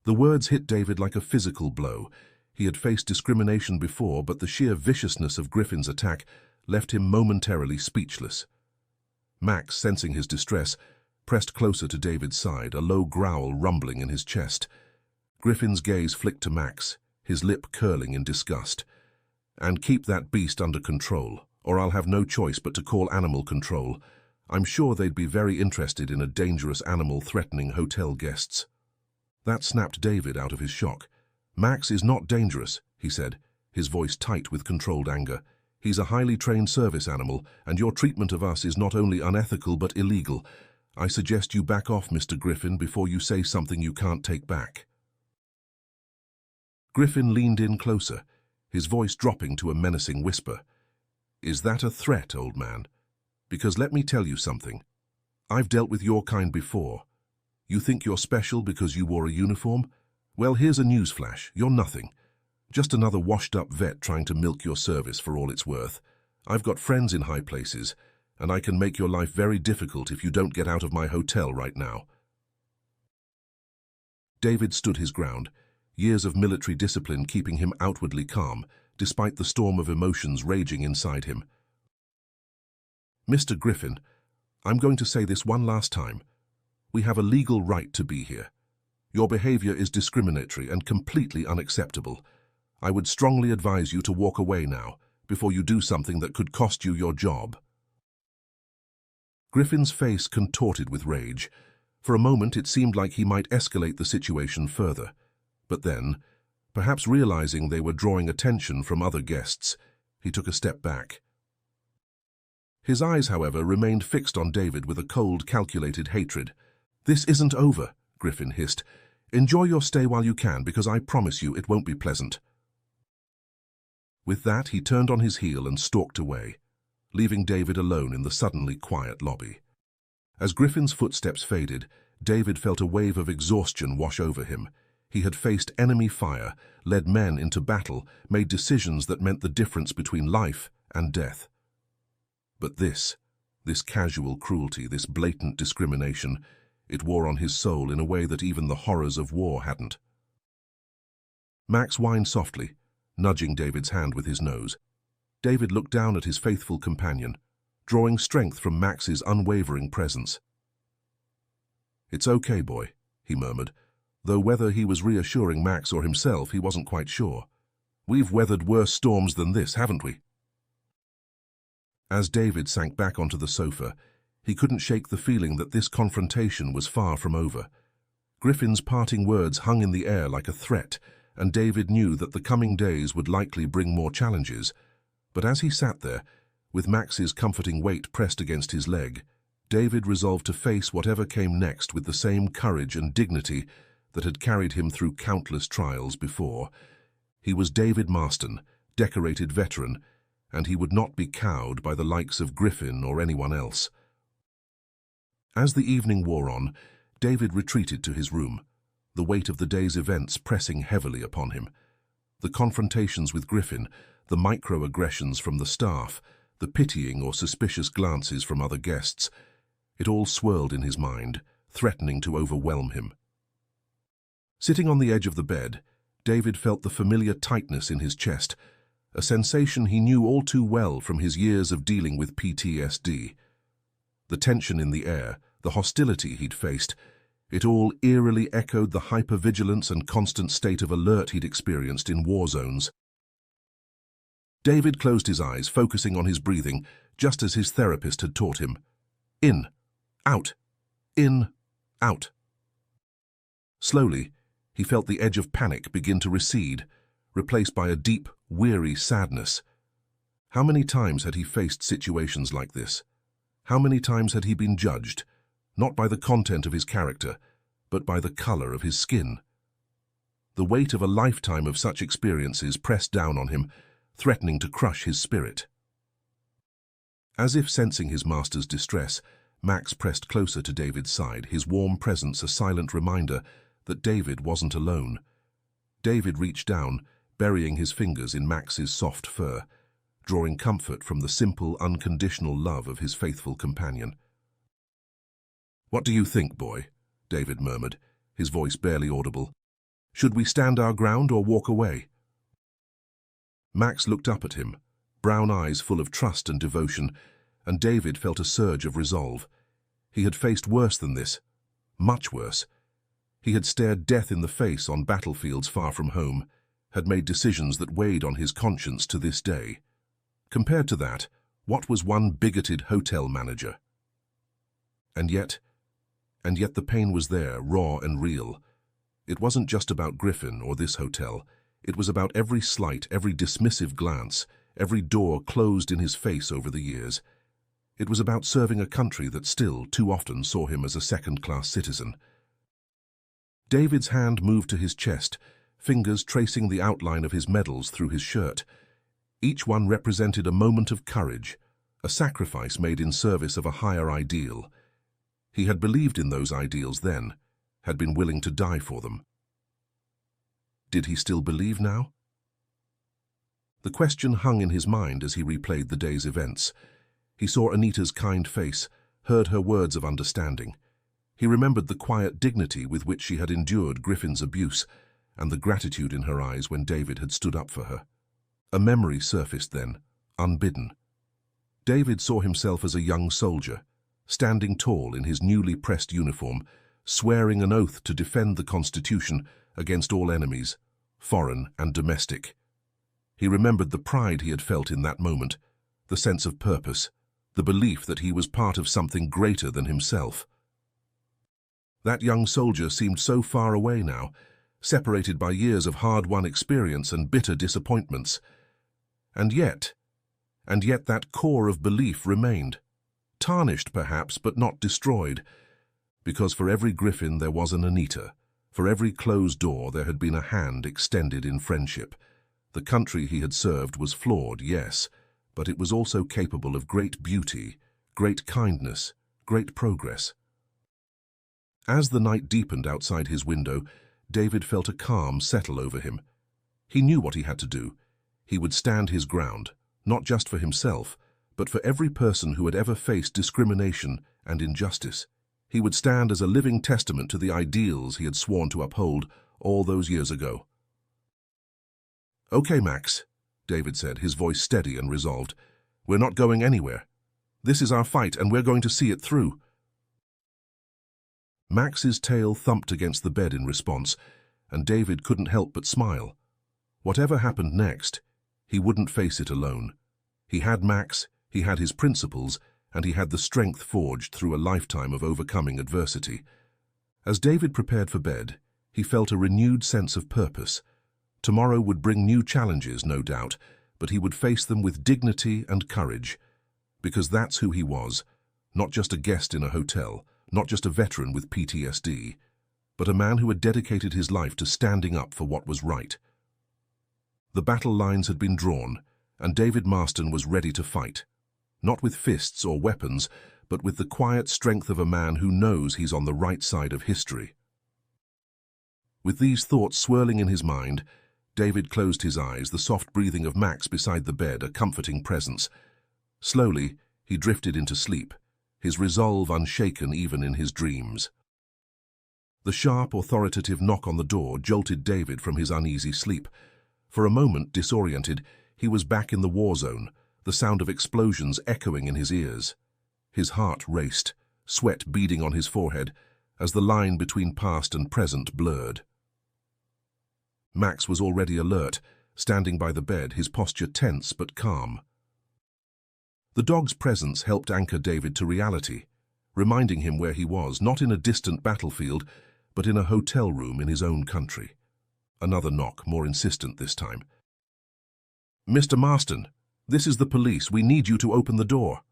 The words hit David like a physical blow. He had faced discrimination before, but the sheer viciousness of Griffin's attack left him momentarily speechless. Max, sensing his distress, pressed closer to David's side, a low growl rumbling in his chest. Griffin's gaze flicked to Max, his lip curling in disgust. "And keep that beast under control, or I'll have no choice but to call animal control. I'm sure they'd be very interested in a dangerous animal threatening hotel guests." That snapped David out of his shock. "Max is not dangerous," he said, his voice tight with controlled anger. "He's a highly trained service animal, and your treatment of us is not only unethical but illegal. I suggest you back off, Mr. Griffin, before you say something you can't take back." Griffin leaned in closer, his voice dropping to a menacing whisper. "Is that a threat, old man? Because let me tell you something. I've dealt with your kind before. You think you're special because you wore a uniform? Well, here's a newsflash. You're nothing. Just another washed-up vet trying to milk your service for all it's worth. I've got friends in high places, and I can make your life very difficult if you don't get out of my hotel right now." David stood his ground, years of military discipline keeping him outwardly calm, despite the storm of emotions raging inside him. "Mr. Griffin, I'm going to say this one last time. We have a legal right to be here. Your behavior is discriminatory and completely unacceptable. I would strongly advise you to walk away now, before you do something that could cost you your job." Griffin's face contorted with rage. For a moment it seemed like he might escalate the situation further. But then, perhaps realizing they were drawing attention from other guests, he took a step back. His eyes, however, remained fixed on David with a cold, calculated hatred. "This isn't over," Griffin hissed. "Enjoy your stay while you can, because I promise you it won't be pleasant." With that, he turned on his heel and stalked away, leaving David alone in the suddenly quiet lobby. As Griffin's footsteps faded, David felt a wave of exhaustion wash over him. He had faced enemy fire, led men into battle, made decisions that meant the difference between life and death. But this casual cruelty, this blatant discrimination, it wore on his soul in a way that even the horrors of war hadn't. Max whined softly, nudging David's hand with his nose. David looked down at his faithful companion, drawing strength from Max's unwavering presence. "It's okay, boy," he murmured, though whether he was reassuring Max or himself he wasn't quite sure. "We've weathered worse storms than this, haven't we?" As David sank back onto the sofa, he couldn't shake the feeling that this confrontation was far from over. Griffin's parting words hung in the air like a threat, and David knew that the coming days would likely bring more challenges. But as he sat there, with Max's comforting weight pressed against his leg, David resolved to face whatever came next with the same courage and dignity that had carried him through countless trials before. He was David Marston, decorated veteran, and he would not be cowed by the likes of Griffin or anyone else. As the evening wore on, David retreated to his room, the weight of the day's events pressing heavily upon him. The confrontations with Griffin, the microaggressions from the staff, the pitying or suspicious glances from other guests, it all swirled in his mind, threatening to overwhelm him. Sitting on the edge of the bed, David felt the familiar tightness in his chest, a sensation he knew all too well from his years of dealing with PTSD. The tension in the air, the hostility he'd faced, it all eerily echoed the hypervigilance and constant state of alert he'd experienced in war zones. David closed his eyes, focusing on his breathing, just as his therapist had taught him. In, out, in, out. Slowly, he felt the edge of panic begin to recede, replaced by a deep, weary sadness. How many times had he faced situations like this? How many times had he been judged, not by the content of his character, but by the color of his skin? The weight of a lifetime of such experiences pressed down on him, threatening to crush his spirit. As if sensing his master's distress, Max pressed closer to David's side, his warm presence a silent reminder that David wasn't alone. David reached down, burying his fingers in Max's soft fur, drawing comfort from the simple, unconditional love of his faithful companion. "What do you think, boy?" David murmured, his voice barely audible. "Should we stand our ground or walk away?" Max looked up at him, brown eyes full of trust and devotion, and David felt a surge of resolve. He had faced worse than this, much worse. He had stared death in the face on battlefields far from home, had made decisions that weighed on his conscience to this day. Compared to that, what was one bigoted hotel manager? And yet the pain was there, raw and real. It wasn't just about Griffin or this hotel. It was about every slight, every dismissive glance, every door closed in his face over the years. It was about serving a country that still, too often, saw him as a second-class citizen. David's hand moved to his chest, fingers tracing the outline of his medals through his shirt. Each one represented a moment of courage, a sacrifice made in service of a higher ideal. He had believed in those ideals then, had been willing to die for them. Did he still believe now? The question hung in his mind as he replayed the day's events. He saw Anita's kind face, heard her words of understanding. He remembered the quiet dignity with which she had endured Griffin's abuse and the gratitude in her eyes when David had stood up for her. A memory surfaced then, unbidden. David saw himself as a young soldier, standing tall in his newly pressed uniform, swearing an oath to defend the Constitution against all enemies, foreign and domestic. He remembered the pride he had felt in that moment, the sense of purpose, the belief that he was part of something greater than himself. That young soldier seemed so far away now, separated by years of hard-won experience and bitter disappointments. And yet that core of belief remained, tarnished perhaps, but not destroyed, because for every Griffin there was an Anita. For every closed door there had been a hand extended in friendship. The country he had served was flawed, yes, but it was also capable of great beauty, great kindness, great progress. As the night deepened outside his window, David felt a calm settle over him. He knew what he had to do. He would stand his ground, not just for himself, but for every person who had ever faced discrimination and injustice. He would stand as a living testament to the ideals he had sworn to uphold all those years ago. "Okay, Max," David said, his voice steady and resolved. "We're not going anywhere. This is our fight, and we're going to see it through." Max's tail thumped against the bed in response, and David couldn't help but smile. Whatever happened next, he wouldn't face it alone. He had Max, he had his principles, and he had the strength forged through a lifetime of overcoming adversity. As David prepared for bed, he felt a renewed sense of purpose. Tomorrow would bring new challenges, no doubt, but he would face them with dignity and courage, because that's who he was, not just a guest in a hotel, not just a veteran with PTSD, but a man who had dedicated his life to standing up for what was right. The battle lines had been drawn, and David Marston was ready to fight, not with fists or weapons, but with the quiet strength of a man who knows he's on the right side of history. With these thoughts swirling in his mind, David closed his eyes, the soft breathing of Max beside the bed a comforting presence. Slowly, he drifted into sleep, his resolve unshaken even in his dreams. The sharp, authoritative knock on the door jolted David from his uneasy sleep. For a moment, disoriented, he was back in the war zone, the sound of explosions echoing in his ears. His heart raced, sweat beading on his forehead, as the line between past and present blurred. Max was already alert, standing by the bed, his posture tense but calm. The dog's presence helped anchor David to reality, reminding him where he was, not in a distant battlefield, but in a hotel room in his own country. Another knock, more insistent this time. "Mr. Marston, this is the police. We need you to open the door."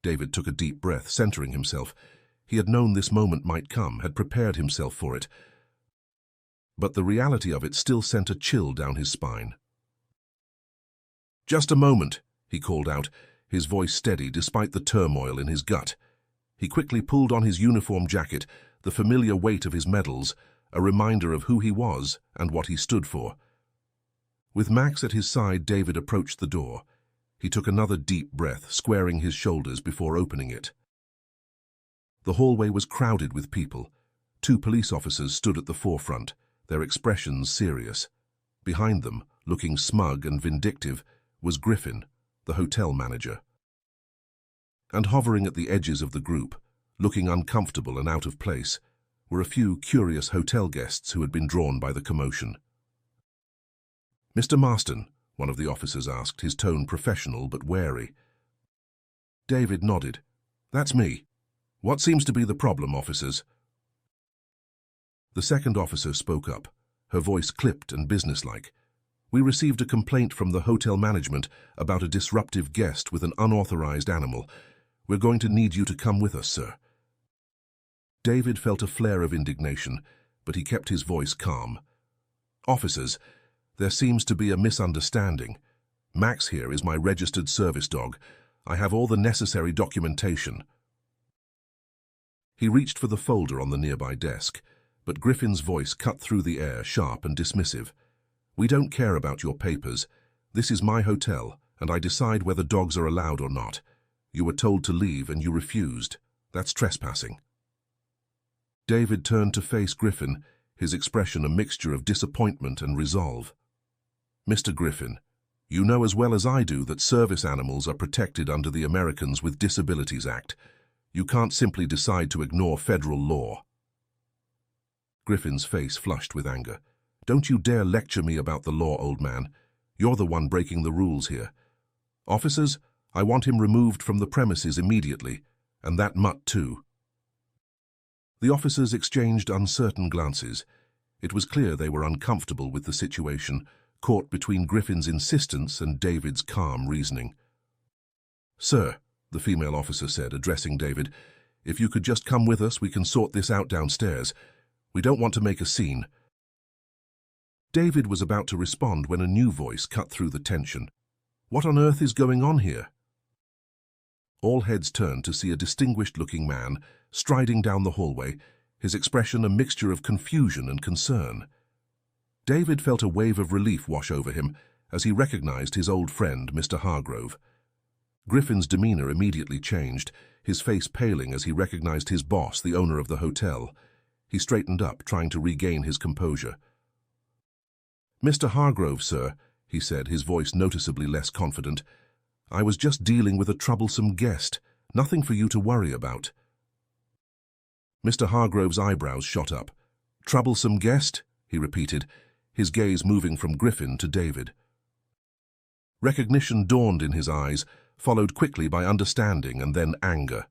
David took a deep breath, centering himself. He had known this moment might come, had prepared himself for it. But the reality of it still sent a chill down his spine. "Just a moment," he called out, his voice steady despite the turmoil in his gut. He quickly pulled on his uniform jacket, the familiar weight of his medals, a reminder of who he was and what he stood for. With Max at his side, David approached the door. He took another deep breath, squaring his shoulders before opening it. The hallway was crowded with people. 2 police officers stood at the forefront, their expressions serious. Behind them, looking smug and vindictive, was Griffin, the hotel manager. And hovering at the edges of the group, looking uncomfortable and out of place, were a few curious hotel guests who had been drawn by the commotion. "Mr. Marston," one of the officers asked, his tone professional but wary. David nodded. "That's me. What seems to be the problem, officers?" The second officer spoke up, her voice clipped and businesslike. "We received a complaint from the hotel management about a disruptive guest with an unauthorized animal. We're going to need you to come with us, sir." David felt a flare of indignation, but he kept his voice calm. "Officers, there seems to be a misunderstanding. Max here is my registered service dog. I have all the necessary documentation." He reached for the folder on the nearby desk, but Griffin's voice cut through the air, sharp and dismissive. "We don't care about your papers. This is my hotel, and I decide whether dogs are allowed or not. You were told to leave and you refused. That's trespassing." David turned to face Griffin, his expression a mixture of disappointment and resolve. "Mr. Griffin, you know as well as I do that service animals are protected under the Americans with Disabilities Act. You can't simply decide to ignore federal law." Griffin's face flushed with anger. "Don't you dare lecture me about the law, old man. You're the one breaking the rules here. Officers, I want him removed from the premises immediately, and that mutt too." The officers exchanged uncertain glances. It was clear they were uncomfortable with the situation, caught between Griffin's insistence and David's calm reasoning. "Sir," the female officer said, addressing David, "if you could just come with us, we can sort this out downstairs. We don't want to make a scene." David was about to respond when a new voice cut through the tension. "What on earth is going on here?" All heads turned to see a distinguished-looking man striding down the hallway, his expression a mixture of confusion and concern. David felt a wave of relief wash over him as he recognized his old friend, Mr. Hargrove. Griffin's demeanor immediately changed, his face paling as he recognized his boss, the owner of the hotel. He straightened up, trying to regain his composure. "Mr. Hargrove, sir," he said, his voice noticeably less confident, "I was just dealing with a troublesome guest. Nothing for you to worry about." Mr. Hargrove's eyebrows shot up. "Troublesome guest?" he repeated, his gaze moving from Griffin to David. Recognition dawned in his eyes, followed quickly by understanding and then anger.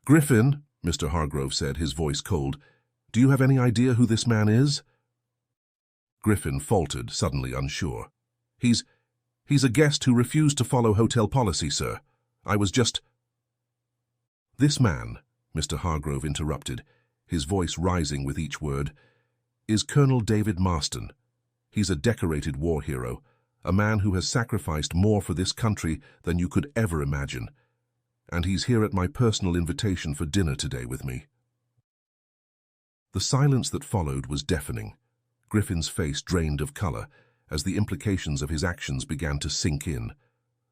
"Griffin," Mr. Hargrove said, his voice cold, "do you have any idea who this man is?" Griffin faltered, suddenly unsure. He's a guest who refused to follow hotel policy, sir. I was just—" "This man," Mr. Hargrove interrupted, his voice rising with each word, "is Colonel David Marston. He's a decorated war hero, a man who has sacrificed more for this country than you could ever imagine. And he's here at my personal invitation for dinner today with me." The silence that followed was deafening. Griffin's face drained of color as the implications of his actions began to sink in.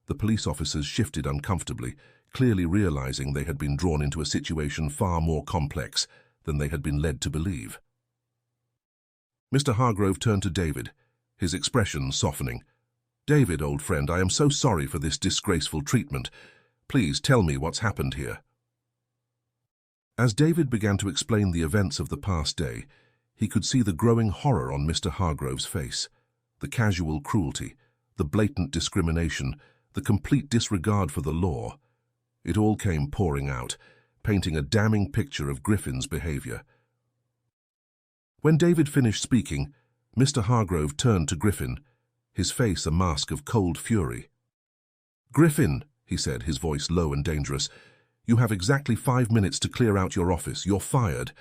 The police officers shifted uncomfortably, clearly realizing they had been drawn into a situation far more complex than they had been led to believe. Mr. Hargrove turned to David, his expression softening. "David, old friend, I am so sorry for this disgraceful treatment. Please tell me what's happened here." As David began to explain the events of the past day, he could see the growing horror on Mr. Hargrove's face, the casual cruelty, the blatant discrimination, the complete disregard for the law. It all came pouring out, painting a damning picture of Griffin's behavior. When David finished speaking, Mr. Hargrove turned to Griffin, his face a mask of cold fury. "Griffin," he said, his voice low and dangerous, "you have exactly 5 minutes to clear out your office. You're fired.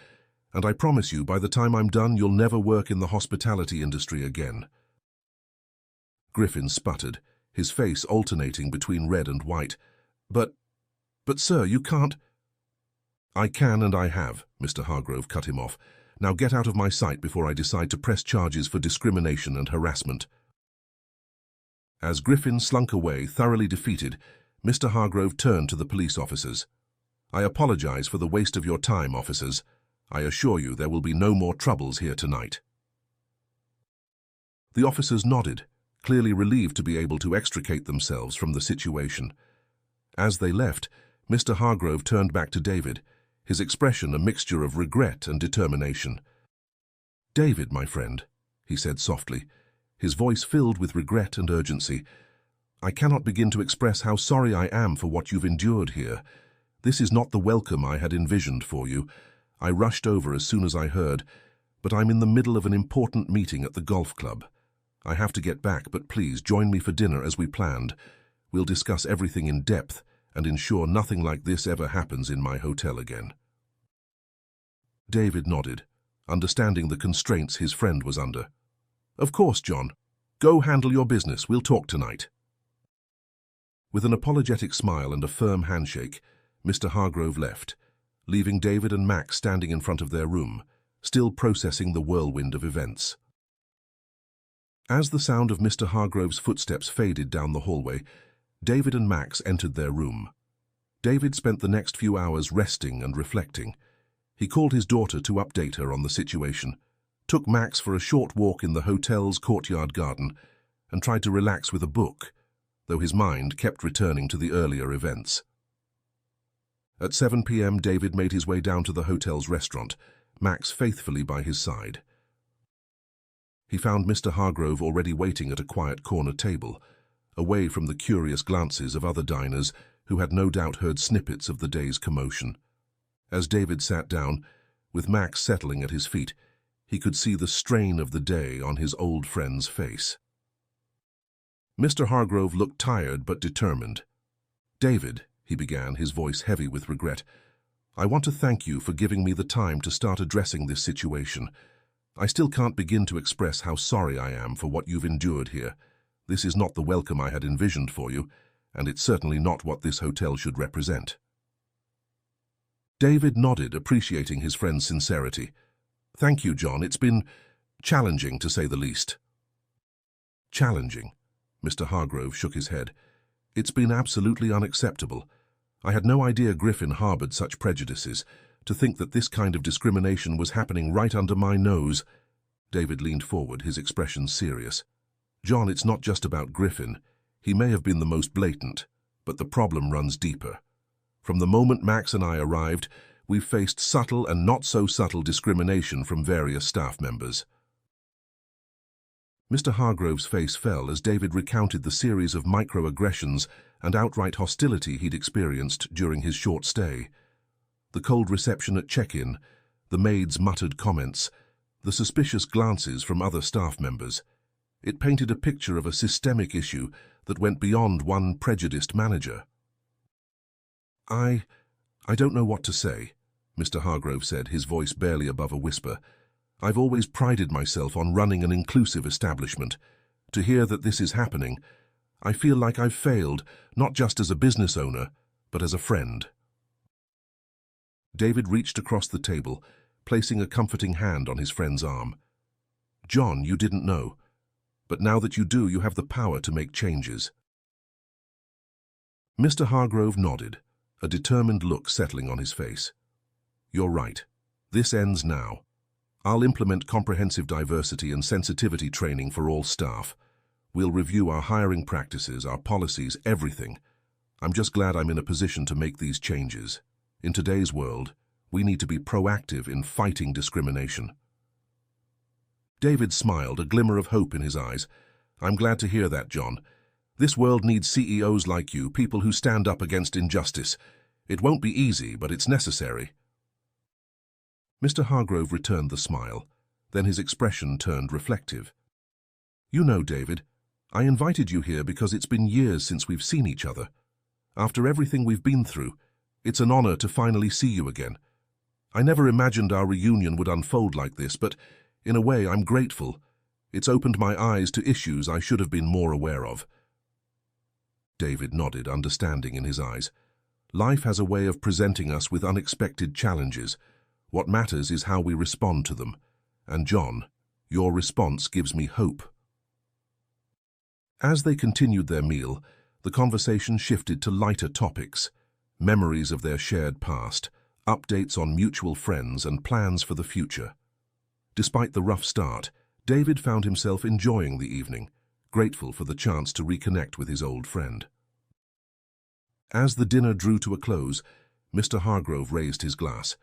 And I promise you, by the time I'm done, you'll never work in the hospitality industry again." Griffin sputtered, his face alternating between red and white. But sir, you can't—" "I can and I have," Mr. Hargrove cut him off. "Now get out of my sight before I decide to press charges for discrimination and harassment." As Griffin slunk away, thoroughly defeated, Mr. Hargrove turned to the police officers. "I apologize for the waste of your time, officers. I assure you there will be no more troubles here tonight." The officers nodded, clearly relieved to be able to extricate themselves from the situation. As they left, Mr. Hargrove turned back to David, his expression a mixture of regret and determination. "David, my friend," he said softly, his voice filled with regret and urgency, "I cannot begin to express how sorry I am for what you've endured here. This is not the welcome I had envisioned for you. I rushed over as soon as I heard, but I'm in the middle of an important meeting at the golf club. I have to get back, but please join me for dinner as we planned. We'll discuss everything in depth and ensure nothing like this ever happens in my hotel again." David nodded, understanding the constraints his friend was under. "Of course, John. Go handle your business. We'll talk tonight." With an apologetic smile and a firm handshake, Mr. Hargrove left, leaving David and Max standing in front of their room, still processing the whirlwind of events. As the sound of Mr. Hargrove's footsteps faded down the hallway, David and Max entered their room. David spent the next few hours resting and reflecting. He called his daughter to update her on the situation, took Max for a short walk in the hotel's courtyard garden, and tried to relax with a book, though his mind kept returning to the earlier events. At 7 p.m., David made his way down to the hotel's restaurant, Max faithfully by his side. He found Mr. Hargrove already waiting at a quiet corner table, away from the curious glances of other diners who had no doubt heard snippets of the day's commotion. As David sat down, with Max settling at his feet, he could see the strain of the day on his old friend's face. Mr. Hargrove looked tired but determined. "David," he began, his voice heavy with regret, "I want to thank you for giving me the time to start addressing this situation. I still can't begin to express how sorry I am for what you've endured here. This is not the welcome I had envisioned for you, and it's certainly not what this hotel should represent." David nodded, appreciating his friend's sincerity. "Thank you, John. It's been challenging, to say the least." "Challenging?" Mr. Hargrove shook his head. "It's been absolutely unacceptable. I had no idea Griffin harbored such prejudices. To think that this kind of discrimination was happening right under my nose." David leaned forward, his expression serious. "John, it's not just about Griffin. He may have been the most blatant, but the problem runs deeper. From the moment Max and I arrived, we've faced subtle and not so subtle discrimination from various staff members." Mr. Hargrove's face fell as David recounted the series of microaggressions and outright hostility he'd experienced during his short stay. The cold reception at check-in, the maid's muttered comments, the suspicious glances from other staff members. It painted a picture of a systemic issue that went beyond one prejudiced manager. I don't know what to say," Mr. Hargrove said, his voice barely above a whisper. "I've always prided myself on running an inclusive establishment. To hear that this is happening, I feel like I've failed, not just as a business owner, but as a friend." David reached across the table, placing a comforting hand on his friend's arm. "John, you didn't know. But now that you do, you have the power to make changes." Mr. Hargrove nodded, a determined look settling on his face. "You're right. This ends now. I'll implement comprehensive diversity and sensitivity training for all staff. We'll review our hiring practices, our policies, everything. I'm just glad I'm in a position to make these changes. In today's world, we need to be proactive in fighting discrimination." David smiled, a glimmer of hope in his eyes. "I'm glad to hear that, John. This world needs CEOs like you, people who stand up against injustice. It won't be easy, but it's necessary." Mr. Hargrove returned the smile. Then his expression turned reflective. "You know, David, I invited you here because it's been years since we've seen each other. After everything we've been through, it's an honor to finally see you again. I never imagined our reunion would unfold like this, but in a way I'm grateful. It's opened my eyes to issues I should have been more aware of." David nodded, understanding in his eyes. "Life has a way of presenting us with unexpected challenges. What matters is how we respond to them. And John, your response gives me hope." As they continued their meal, the conversation shifted to lighter topics, memories of their shared past, updates on mutual friends, and plans for the future. Despite the rough start, David found himself enjoying the evening, grateful for the chance to reconnect with his old friend. As the dinner drew to a close, Mr. Hargrove raised his glass.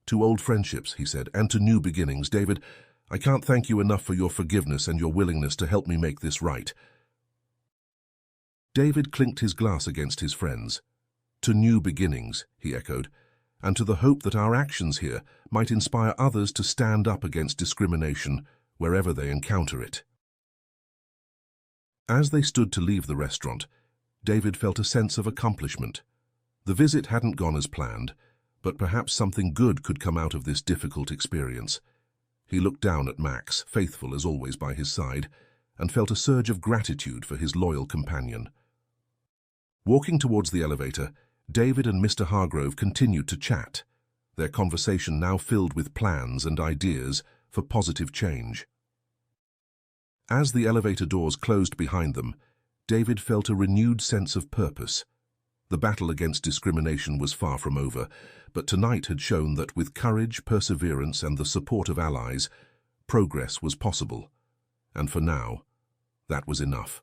"To old friendships," he said, "and to new beginnings. David, I can't thank you enough for your forgiveness and your willingness to help me make this right." David clinked his glass against his friend's. "To new beginnings," he echoed, "and to the hope that our actions here might inspire others to stand up against discrimination wherever they encounter it." As they stood to leave the restaurant, David felt a sense of accomplishment. The visit hadn't gone as planned, but perhaps something good could come out of this difficult experience. He looked down at Max, faithful as always by his side, and felt a surge of gratitude for his loyal companion. Walking towards the elevator, David and Mr. Hargrove continued to chat, their conversation now filled with plans and ideas for positive change. As the elevator doors closed behind them, David felt a renewed sense of purpose. The battle against discrimination was far from over, but tonight had shown that with courage, perseverance, and the support of allies, progress was possible. And for now, that was enough.